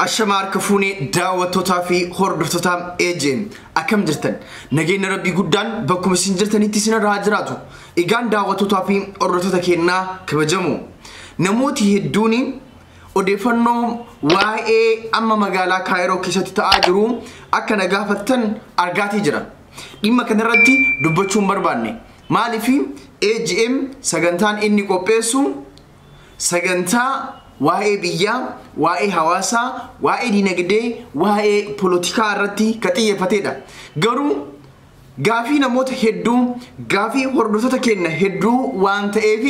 Ashamar kafune daawwattoota fi hordoftoota AGM akkam jirtan nageenya rabbii guddaan bakkuma isin jirtanitti isin irraa jiraatu egaan daawwattoota fi hordoftoota keenyaa kabajamoo namooti hedduun odeeffannoo waa'ee amma magaalaa Kaayyoo keessatti ta'aa jiru akka nagaafattan argaatii jira dhimma kanarratti dubbachuun barbaanne maaliif AGM sagantaan inni qopheessu sagantaa waa'ee biyyaa waa'ee hawaasaa waa'ee dinagdee waa'ee politikaa irratti ka xiyyeeffatedha garuu gaafii namoota hedduu gaafii hordoftoota keenya hedduu waan ta'eef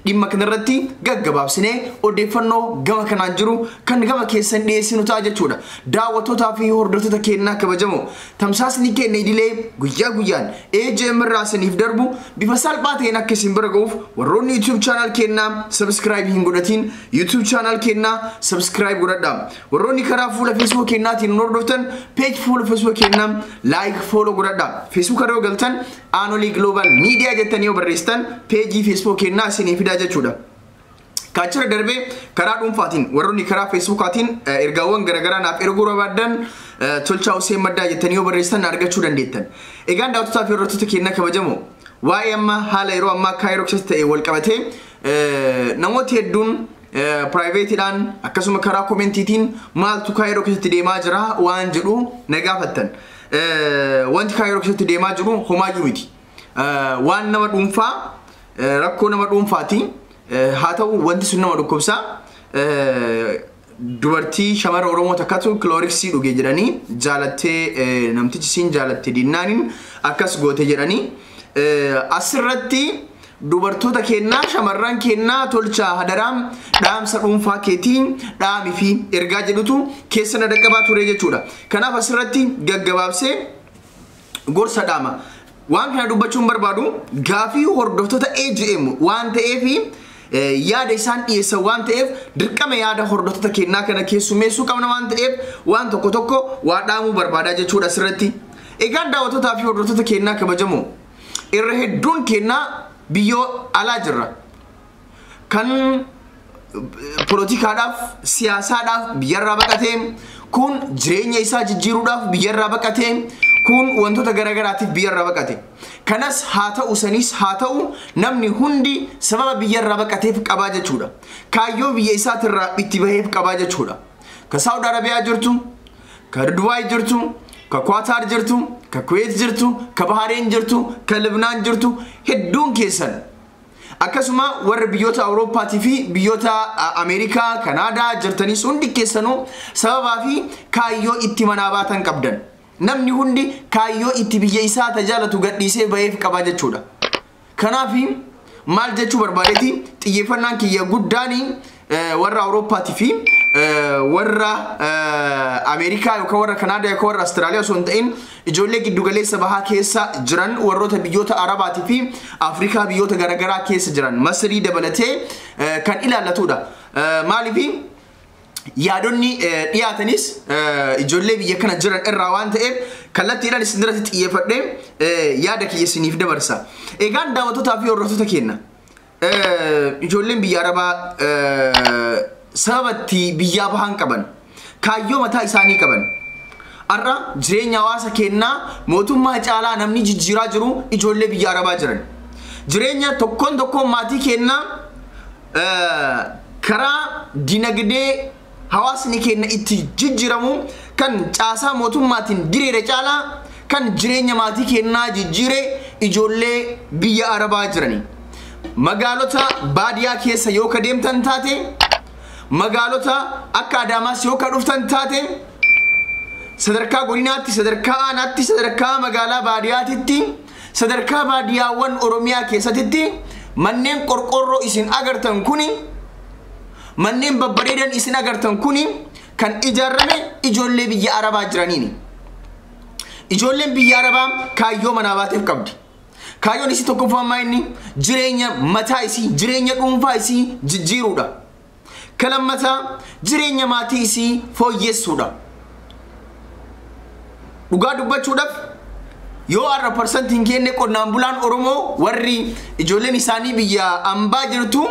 dhimma kanarratti gaggabaabsinee odeeffannoo gama kanaan jiru kan gama keessan dhiyeessinu ta'a jechuudha daawwattootaa fi hordoftoota keenya kabajamoo tamsaasni keenya idilee guyyaa guyyaan AGM irraa isiniif darbu bifa salphaa ta'een akka isin bira ga'uuf warroonni YouTube channel keenya subscribe hin godhatiin YouTube channel keenya subscribe godhadhaa warroonni karaa fuula Facebook keenyaatiin hordoftan page fuula Facebook keenya like follow godhadhaa Facebook karoo galtan Anoli Global Media jettanii barreessitan page Facebook keenya isiniif fidaa jechuudha kaachira darbe karaa dhuunfaatiin warroonni karaa Facebookaatiin ergaawwan garagaraa naaf erguu barbaadan tolchaa usee maddaa jettanii barreessitan argachuu dandeettan egaan daawwattoota fi hordoftoota keenya kabajamoo waa'ee amma haala yeroo ammaa Kaayyoo keessatti ta'e wal qabatee namooti hedduun privateedhaan akkasuma karaa commentiitiin maaltu Kaayyoo keessatti deemaa jira waan jedhu nagaafattan wanti Kaayyoo keessatti deemaa jiru homaayyuu miti waan nama dhuunfaa rakkoo nama dhuunfaati haa ta'u wanti sun nama dhukkubsa dubartii shamara Oromoo takkatu Clorixii dhuge jedhanii jaalattee namtichi siin jaalattee dinnaaniin akkas goote jedhanii asirratti dubartoota keenyaa shamarran keenyaa tolchaa hadaraam dhaamsa dhuunfaa keetiin dhaami fi ergaa jedhutu keessa na dhaqqabaa ture jechuudha kanaaf asirratti gaggabaabsee gorsa dhaama waan kana dubbachuun barbaadu gaafii hordoftoota AGM waan ta'eef yaada isaan dhiyeessan waan ta'eef dirqama yaada hordoftoota keenyaa kana keessummeessuu qabna waan ta'eef waan tokko waa dhaamuu barbaadaa jechuudha asirratti egaan daawwattootaa fi hordoftoota keenyaa kabajamoo irra hedduun keenyaa biyyoo alaa jirra kan politikaadhaaf siyaasaadhaaf biyyarraa baqatee kun jireenya isaa jijjiiruudhaaf biyyarraa baqatee kun wantoota garagaraatiif biyyarraa baqate kanas haa ta'u sanis haa ta'u namni hundi sababa biyyarraa baqateef qabaa jechuudha kaayyoo biyya isaatirraa itti baheef qabaa jechuudha ka Saudi Arabiyaa jirtu ka Dubai jirtu ka Qatar jirtu ka Kuwait jirtu ka Bahrain jirtu ka Lebanon jirtu hedduun keessan akkasuma warra biyyoota Awurooppaatii fi biyyoota Ameerikaa Kanaadaa jirtanis hundi keessanuu sababaa fi kaayyoo itti manaa baatan qabdan namni hundi kaayyoo itti biyya isaa tajaalatu gadhiisee baheef qabaa jechuudha kanaaf maal jechuu barbaadeeti xiyyeeffannaan kiyya guddaanii warra Awurooppaatii fi warra Ameerikaa yookaan warra Kanaadaa yookaan warra Austraaliyaa osoo hin ta'in ijoollee giddugaleessa bahaa keessa jiran warroota biyyoota Arabaatii fi Afrikaa biyyoota garagaraa keessa jiran Masrii dabalatee kan ilaallatudha maaliif yaadonni dhiyaatanis ijoollee biyya kana jiran irraa waan ta'eef kallattiidhaan isin irratti xiyyeeffadhee yaada kiyya isiniif dabarsa egaan daawwattootaa fi hordoftoota keenya ijoolleen biyya Arabaa sababatti biyyaa bahan qaban kaayyoo mataa isaanii qaban arra jireenya hawaasa keenyaa mootummaa caalaa namni jijjiiraa jiru ijoollee biyya Arabaa jiran jireenya tokkoon maatii keenyaa karaa dinagdee hawaasni keenya itti jijjiiramu kan caasaa mootummaatiin diriire caalaa kan jireenya maatii keenyaa jijjiire ijoollee biyya Arabaa jiranii magaalota baadiyaa keessa yoo ka deemtan taate magaalota akka Adaamaas yoo ka dhuftan taate sadarkaa godinaatti sadarkaa aanaatti sadarkaa magaalaa baadiyaatitti sadarkaa baadiyaawwan Oromiyaa keessatti manneen qorqorroo isin agartan kuni manneen babbareedan isin agartan kuni kan ijaarame ijoollee biyya Arabaa jiraniini ijoolleen biyya Arabaa kaayyoo manaa baateef qabdi kaayyoon isii tokkoffaa inni jireenya mataa isii jireenya dhuunfaa isii jijjiiruudha kalammata jireenya maatii isii fooyyessuudha dhugaa dubbachuudhaaf yoo arra percentiin kenne qonnaan bulaan Oromoo warri ijoolleen isaanii biyya ambaa jirtu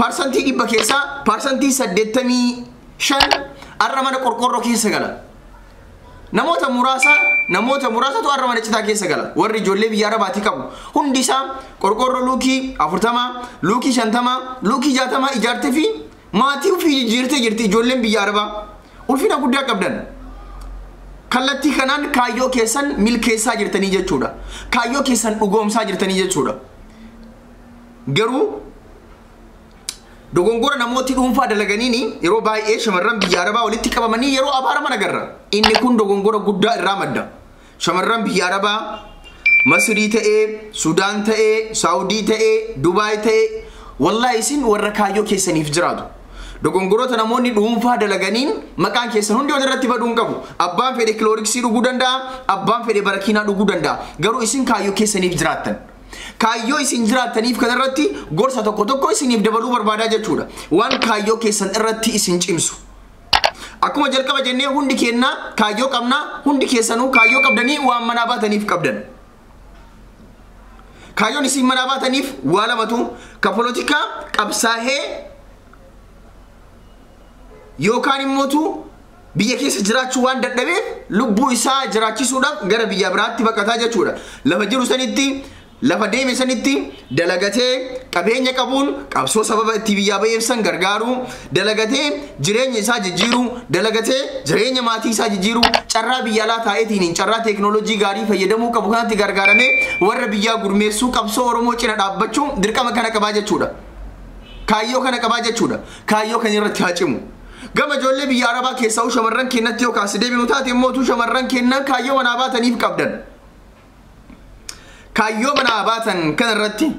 percentii dhibba keessaa percentii 85 arra mana qorqorroo keessa gala. Namoota muraasatu arra mana citaa keessa gala. Warri ijoollee biyya Arabaati qabu. Hundi isaa qorqorroo luukii 40, luukii 50, luukii 60 ijaartee fi maatii ofii jijjiirtee jirti ijoolleen biyya Arabaa. Ulfina guddaa qabdan. Kallattii kanaan kaayyoo keessan milkeessaa jirtanii jechuudha. Kaayyoo keessan dhugoomsaa jirtanii jechuudha. Garuu dogongora namooti dhuunfaa dalaganiini yeroo baay'ee shamarran biyya Arabaa walitti qabamanii yeroo abaaraman agarra. Inni kun dogongora guddaa irraa madda. Shamarran biyya Arabaa Masrii ta'ee, Sudaan ta'ee, Saawudii ta'ee, Dubaay ta'ee wallahi isin warra kaayyoo keessaniif jiraatu. Dogongoroota namoonni dhuunfaa dalaganiin maqaan keessan hundi walirratti baduun qabu. Abbaan fedhe kilooriksii dhuguu danda'a, abbaan fedhe barakiinaa dhuguu danda'a. Garuu isin kaayyoo keessaniif jiraattan. Kaayyoo isin jiraattaniif kanarratti gorsa tokko isiniif dabaluu barbaadaa jechuudha. Waan kaayyoo keessan irratti isin cimsu. Akkuma jalqaba jennee hundi keenya kaayyoo qabna, hundi keessanuu kaayyoo qabdanii waan manaa baataniif qabdan. Kaayyoon isin manaa baataniif waa lamatu ka polotikaa qabsaahee yookaan immoo biyya keessa jiraachuu waan dadhabeef lubbuu isaa jiraachisuudhaaf gara biyya biraatti baqataa jechuudha. Lafa jiru sanitti lafa deeme sanitti dalagatee qabeenya qabuun qabsoo sababa itti biyyaa bayeefsan gargaaru, dalagatee jireenya isaa jijjiiru, dalagatee jireenya maatii isaa jijjiiru, carraa biyya alaa taa'eetiin carraa teekinooloojii gaarii fayyadamuu qabu kanatti gargaaramee warra biyyaa gurmeessuu qabsoo Oromoo cina dhaabbachuu dirqama kana qabaa jechuudha. Kaayyoo kana qabaa jechuudha. Kaayyoo kan irratti haa cimu. Gama ijoollee biyya Arabaa keessaa shamarran kennatti yookaan deebinu taate immoo shamarran kennan kaayyoo manaa baataniif qabdan. Kaayyoo manaa baatan kanarratti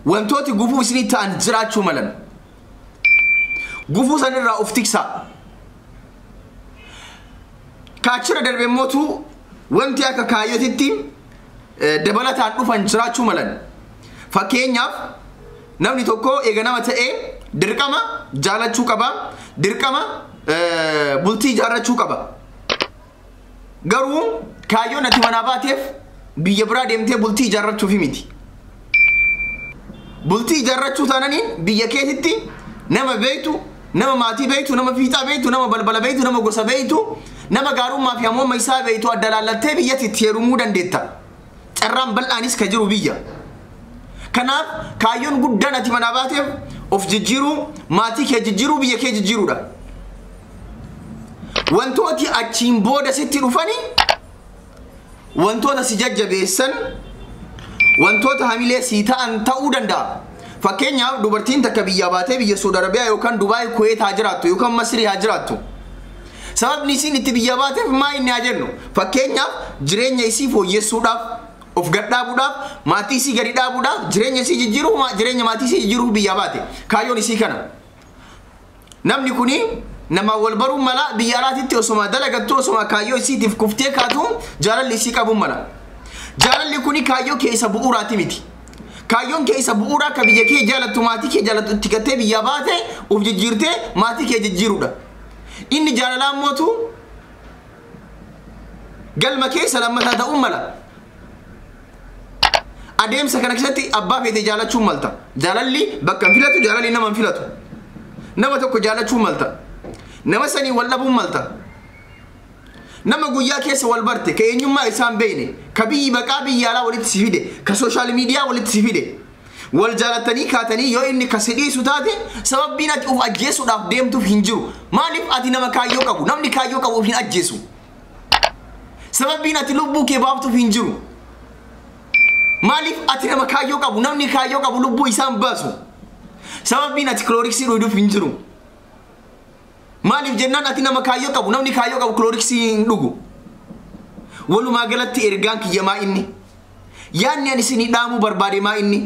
wantooti gufuu isinii ta'an jiraachuu malan. Gufuu sanirraa of tiksaa. Kaachira darbe immoo wanti akka kaayyootitti dabalataan dhufan jiraachuu malan. Fakkeenyaaf namni tokko eega nama ta'ee dirqama jaalachuu qaba, dirqama bultii ijaarrachuu qaba. Garuu kaayyoon ati manaa baateef biyya biraa deemtee bultii ijaarrachuuf miti. Bultii ijaarrachuu taananiin biyya keetitti nama beektu, nama maatii beektu, nama fiixaa beektu, nama balbala beektu, nama gosa beektu, nama gaarummaa fi hamooma isaa beektu adda laallattee biyyatti itti heerumuu dandeetta. Carraan bal'aanis ka jiru biyya. Kanaaf kaayyoon guddaan ati manaa baateef of jijjiiruu, maatii kee jijjiiruu, biyya kee jijjiiruudha. Wantooti achiin booda sitti dhufanii wantoota si jajjabeessan, wantoota hamilee si ta'an ta'uu danda'a. Fakkeenyaaf dubartiin takka biyya baatee biyya Saudi Arabiyaa yookaan Dubaay, Kuwait haa jiraattu yookaan Masrii haa jiraattu. Sababni isiin itti biyya baateef maa inni haa jennu? Fakkeenyaaf jireenya isii fooyyessuudhaaf, of gadhaabuudhaaf, maatii isii gadi dhaabuudhaaf, jireenya isii jijjiiruu, jireenya maatii isii jijjiiruu biyya baate. Kaayyoon isii kana. Namni kuni nama wal baruu mala biyya alaatitti osoma dalagattu osoma kaayyoo isiitiif kuftee kaatu jaalalli isii qabu mala. Jaalalli kuni kaayyoo keessa bu'uuraati miti. Kaayyoon keessa bu'uuraa ka biyya kee jaalattu, maatii kee jaalattu itti gattee biyya baate of jijjiirtee maatii kee jijjiiruudha. Inni jaalalaan mootu galma keessa lammataa ta'uu mala. Adeemsa kana keessatti abbaa feete jaalachuun malta. Jaalalli bakka hin filatu, jaalalli nama hin filatu. Nama tokko jaalachuun malta. Nama sanii wal dhabuun malta. Nama guyyaa keessa wal barte ka eenyummaa isaan beekne, ka biyyi baqaa biyya alaa walitti si fide, ka sooshaal miidiyaa walitti si fide. Wal jaalatanii kaatanii yoo inni ka sidhiisu taate sababbiin ati uf ajjeesuudhaaf deemtuuf hin jiru. Maaliif ati nama kaayyoo qabu? Namni kaayyoo qabu uf hin ajjeesu. Sababbiin ati lubbuu kee baaftuuf hin jiru. Maaliif ati nama kaayyoo qabu? Namni kaayyoo qabu lubbuu isaan baasu. Sababbiin ati kilooriksii dhuguuf hin jiru. Maaliif jennaan ati nama kaayyoo qabu? Namni kaayyoo qabu kilooriksii hin dhugu. Walumaa galatti ergaan kiyya maa inni? Yaanni ani isinii dhaamuu barbaade maa inni?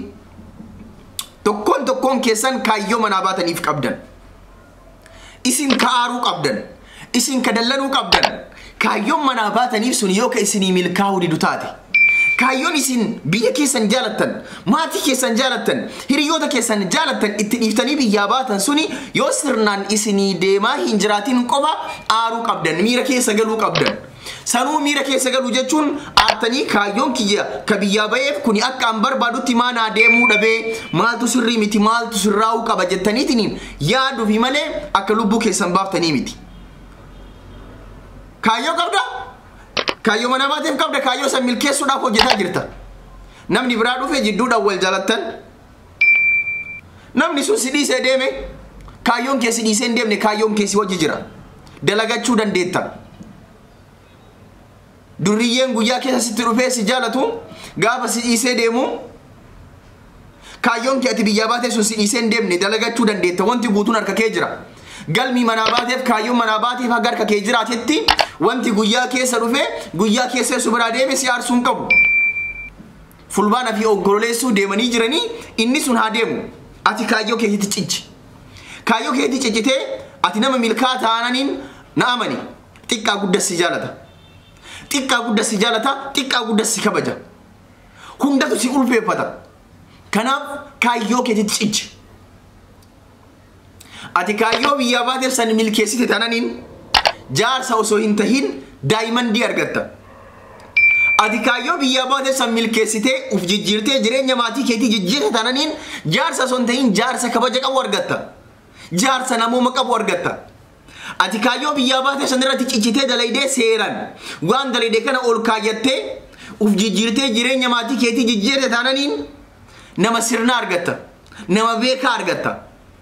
Tokkoon keessan kaayyoo manaa baataniif qabdan. Isin ka'aaruu qabdan. Isin kadallanuu qabdan. Kaayyoon manaa baataniif sun yoo ka isinii milkaa'uu didu taate. Kaayyoon isin biyya keessan jaalattan, maatii keessan jaalattan, hiriyoota keessan jaalattan itti dhiiftanii biyyaa baatan suni yoo sirnaan isinii deemaa hin jiraatin qofa aaruu qabdan, miira keessa galuu qabdan. sanuu miira keessa galu jechuun aartanii kaayyoon kiyya ka biyyaa ba'eef kuni akka an barbaadutti maanaa deemuu dhabee maaltu sirrii miti maaltu sirraa'uu qaba jettaniitiin yaaduu fi malee akka lubbuu keessan baaftanii miti. Kaayyoo qabda kaayyoo mana baateef qabda kaayyoo san milkeessuudhaaf hojjetaa jirta. Namni biraa dhufee jidduudhaan wal jaalattan namni sun si dhiisee deeme kaayyoon kee si dhiisee hin deemne kaayyoon kee si wajji jira dalagachuu dandeetta. Duriyyeen guyyaa keessa sitti dhufee si jaalatu gaafa si dhiisee deemu kaayyoon kee ati biyyaa baatee sun si dhiisee hin deemne dalagachuu dandeetta. Wanti guutuun harka kee jira. Galmi manaa baateef kaayyoon manaa baateef haga harka kee jiraatetti wanti guyyaa keessa dhufee guyyaa keessa su biraa deeme si aarsuu hin qabu. Fulbaana fi oggololeessuu deemanii jiranii inni sun haa deemu. Ati kaayyoo keetitti cicci. Kaayyoo keetitti ciccitee ati nama milkaa taananiin na amani. Xiqqaa guddas si jaalata. Xiqqaa guddas si jaalata. Xiqqaa guddas si kabaja. Hundatu si ulfeeffata. Kanaaf kaayyoo keetitti cicci. Ati kaayyoo biyyaa baateef san milkeessite taananiin jaarsa osoo hin tahin daa'imandii argatta. Ati kaayyoo biyyaa baateef san milkeessitee uf jijjiirtee jireenya maatii keetii jijjiirte taananiin jaarsa osoo hin tahin jaarsa kabaja qabu argatta. Jaarsa namooma qabu argatta. Ati kaayyoo biyyaa baateef san irratti ciccitee dalaydee seeran waan dalaydee kana ol kaayyattee uf jijjiirtee jireenya maatii keetii jijjiirte taananiin nama sirnaa argatta. Nama beekaa argatta.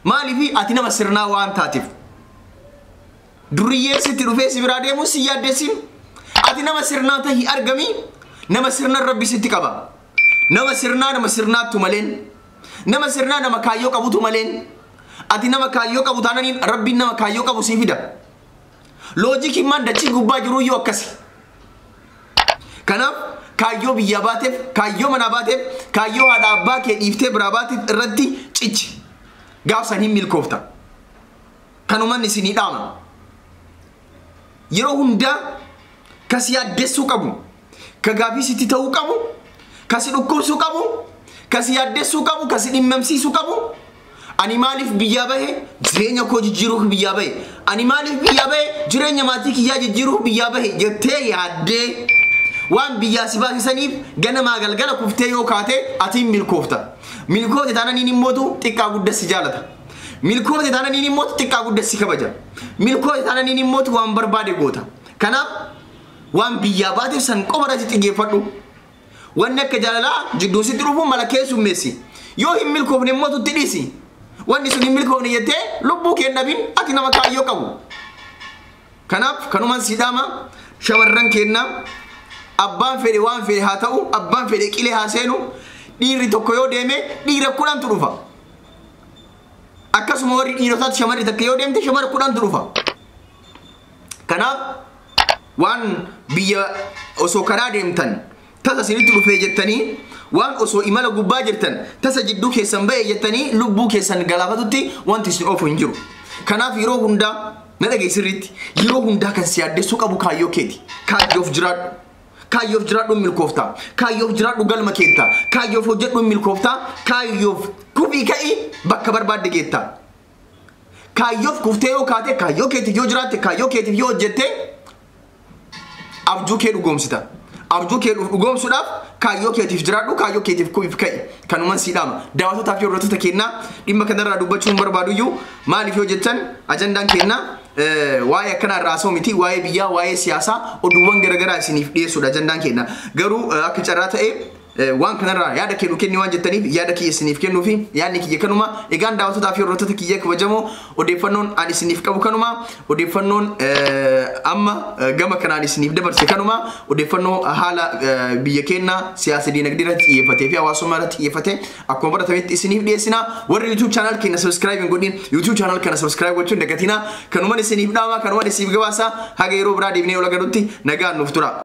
Maaliif ati nama sirnaa waan taatiif. Duriyyee sitti dhufee si biraa deemu si yaaddeessin. Ati nama sirnaa tahi argami nama sirna rabbi sitti qaba. Nama sirnaattu maleen. Nama sirnaa nama kaayyoo qabutu maleen. Ati nama kaayyoo qabu taananiin rabbiin nama kaayyoo qabu si fida. Loojikiin maan dachii gubbaa jiru iyyuu akkasi. Kanaaf kaayyoo biyyaa baateef kaayyoo manaa baateef kaayyoo haadha abbaa kee dhiiftee biraa baateef irratti cichi. Gaafsan hin milkoofta. Kanumaan isinii dhaama. Yeroo hundaa kasi yaaddessuu qabu. Ka gaafii sitti ta'uu qabu. Kasi dhukkubsuu qabu. Kasi yaaddessuu qabu. Kasi dhimmamsiisuu qabu. Ani maaliif biyyaa bahe jireenya koo jijjiiruuf biyyaa bahe. Ani maaliif biyyaa bahe jireenya maatii kiyyaa jijjiiruuf biyyaa bahe jettee yaaddee waan biyyaa si baasisaniif ganamaa galgala kuftee yoo kaate atiin milkoofta. Milkoofte taananiin immootu xiqqaa guddaa si jaalata. Milkoofte taananiin immootu xiqqaa guddaa si kabaja. Milkoofte taananiin immootu waan barbaade goota. Kanaaf waan biyyaa baateef san qofarratti xiyyeeffadhu. Wanni akka jaalalaa jidduu sitti dhufu mala keessummeessi. Yoo hin milkoofne immootu itti dhiisi. Wanni sun hin milkoofne jettee lubbuu kee dhabin ati nama kaayyoo qabu. Kanaaf kanumaan siidhaama shamarran keenna abbaan fedhe waan fedhe haa ta'u abbaan fedhe qilee haa seenu dhiirri tokko yoo deeme dhiira kudhantu dhufa. Akkasuma warri dhiirotaatti shamarri takka yoo deemte shamara kudhantu dhufa. Kanaaf waan biyya osoo karaa deemtan tasa sinitti dhufee jettanii waan osoo imala gubbaa jirtan tasa jidduu keessan ba'e jettanii lubbuu keessan galaafatutti wanti isin oofu hin jiru. Kanaaf yeroo hundaa na dhageessirritti yeroo hundaa kan si yaaddessuu qabu kaayyoo keeti. Kaayyoof jiraadhu. Kaayyoof jiraadhu milkooftaa. Kaayyoof jiraadhu galma keettaa. Kaayyoof hojjedhu milkooftaa. Kaayyoof kufii ka'ii bakka barbaadde geettaa. Kaayyoof kuftee yoo kaate kaayyoo keetiif yoo jiraatte kaayyoo keetiif yoo hojjette abjuu kee dhugoomsita. Abjuu kee dhugoomsuudhaaf kaayyoo keetiif jiraadhu kaayyoo keetiif kufii ka'ii kanumaan siidhaama. Daawwatootaaf yoo hordoftoota keenna dhimma kanarraa dubbachuun barbaaduyyuu maaliif yoo jettan ajandaan keenna waa'ee akkanaa irraa asoo miti waa'ee biyyaa waa'ee siyaasaa oduuwwan garagaraa isiniif dhiyeessuudha ajandaan keenna. Garuu akka carraa ta'ee waan kanarraa yaada kennu kenni waan jettaniif yaada kiyya isiniif kennuu fi yaadni kiyya kanuma. Egaan daawwatootaaf yoo hordoftoota kiyya kabajamoo odeeffannoon ani isiniif qabu kanuma. Odeeffannoon amma gama kanaan isiniif dabarse kanuma. Odeeffannoo haala biyya keenna siyaasa diinagdee irratti xiyyeeffatee fi hawaasummaa irratti xiyyeeffatee akkuma baratametti isiniif dhiyeessina. Warri YouTube channel keenya subscribe hin godhin YouTube channel kana subscribe gochuun dagatina. Kanumaan isiniif dhaama kanumaan isiniif gabaasa haga yeroo biraa deebinee ol agarutti nagaan nuuf tura.